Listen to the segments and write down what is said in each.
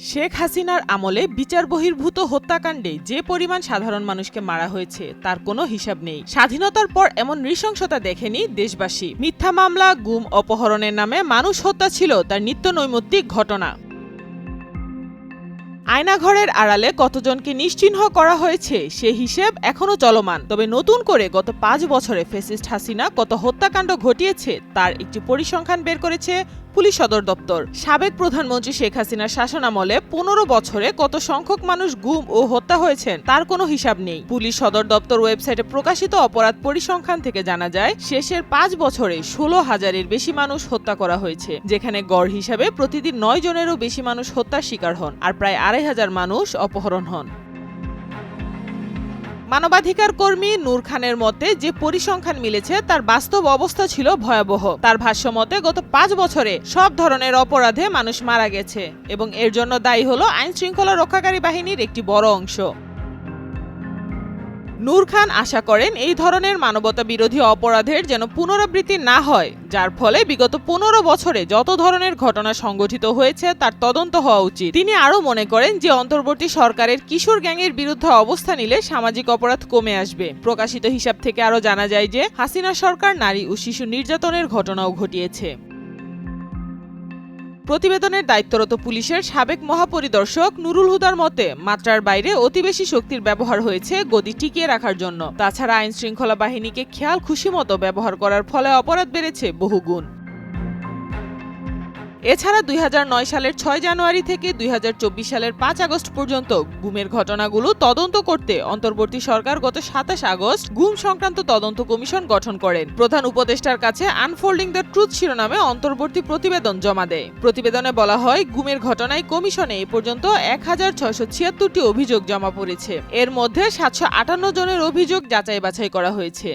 শেখ হাসিনার আমলে বিচার বহির্ভূত হত্যাকাণ্ডে যে পরিমাণ সাধারণ মানুষকে মারা হয়েছে তার কোনো হিসাব নেই। স্বাধীনতার পর এমন নৃশংসতা দেখেনি দেশবাসী। মিথ্যা মামলা, গুম, অপহরণের নামে মানুষ হত্যা ছিল তার নিত্য নৈমিত্তিক ঘটনা। আয়নাঘরের আড়ালে কতজনকে নিশ্চিহ্ন করা হয়েছে সে হিসেব এখনো চলমান। তবে নতুন করে গত 5 বছরে ফ্যাসিস্ট হাসিনা কত হত্যাকাণ্ড ঘটিয়েছে তার একটি পরিসংখ্যান বের করেছে পুলিশ সদর দপ্তর। সাবেক প্রধানমন্ত্রী শেখ হাসিনার শাসনামলে 15 বছরে কত সংখ্যক মানুষ গুম ও হত্যা হয়েছেন তার কোনো হিসাব নেই। পুলিশ সদর দপ্তর ওয়েবসাইটে প্রকাশিত অপরাধ পরিসংখ্যান থেকে জানা যায়, শেষের 5 বছরে 16,000-এর বেশি মানুষ হত্যা করা হয়েছে, যেখানে গড় হিসাবে প্রতিদিন 9 জনেরও বেশি মানুষ হত্যার শিকার হন আর প্রায় 2,500 মানুষ অপহরণ হন। মানবাধিকার কর্মী নূর খানের মতে যে পরিসংখ্যান মিলেছে তার বাস্তব অবস্থা ছিল ভয়াবহ। তার ভাষ্য মতে গত 5 বছরে সব ধরনের অপরাধে মানুষ মারা গেছে এবং এর জন্য দায়ী হলো আইন শৃঙ্খলা রক্ষাকারী বাহিনীর একটি বড় অংশ। নূর খান আশা করেন এই ধরনের মানবতা বিরোধী অপরাধের যেন পুনরাবৃত্তি না হয়, যার ফলে বিগত 15 বছরে যত ধরনের ঘটনা সংঘটিত হয়েছে তার তদন্ত হওয়া উচিত। তিনি আরও মনে করেন যে অন্তর্বর্তী সরকারের কিশোর গ্যাংয়ের বিরুদ্ধে অবস্থান নিলে সামাজিক অপরাধ কমে আসবে। প্রকাশিত হিসাব থেকে আরও জানা যায় যে হাসিনা সরকার নারী ও শিশু নির্যাতনের ঘটনাও ঘটিয়েছে। প্রতিবেদনের দায়িত্বরত পুলিশের সাবেক মহাপরিদর্শক নুরুল হুদার মতে মাত্রার বাইরে অতি বেশি শক্তির ব্যবহার হয়েছে গদি টিকিয়ে রাখার জন্য। তাছাড়া আইন শৃঙ্খলা বাহিনীকে খেয়াল খুশিমতো ব্যবহার করার ফলে অপরাধ বেড়েছে বহুগুণ। এছাড়া 2009 সালের 6 জানুয়ারি থেকে 2024 সালের 5 আগস্ট পর্যন্ত গুমের ঘটনাগুলো তদন্ত করতে অন্তর্বর্তী সরকার গত 27 আগস্ট গুম সংক্রান্ত তদন্ত কমিশন গঠন করেন। প্রধান উপদেষ্টার কাছে আনফোল্ডিং দ্য ট্রুথ শিরোনামে অন্তর্বর্তী প্রতিবেদন জমা দেয়। প্রতিবেদনে বলা হয়, গুমের ঘটনায় কমিশনে এ পর্যন্ত 1676টি অভিযোগ জমা পড়েছে। এর মধ্যে 758 জনের অভিযোগ যাচাই বাছাই করা হয়েছে।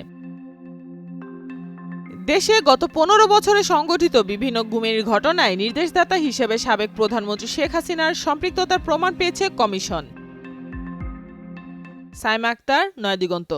দেশে গত 15 বছরে সংঘটিত বিভিন্ন গুমের ঘটনায় নির্দেশদাতা হিসেবে সাবেক প্রধানমন্ত্রী শেখ হাসিনার সম্পৃক্ততার প্রমাণ পেয়েছে কমিশন। সাইমা আক্তার, নয়াদিগন্ত।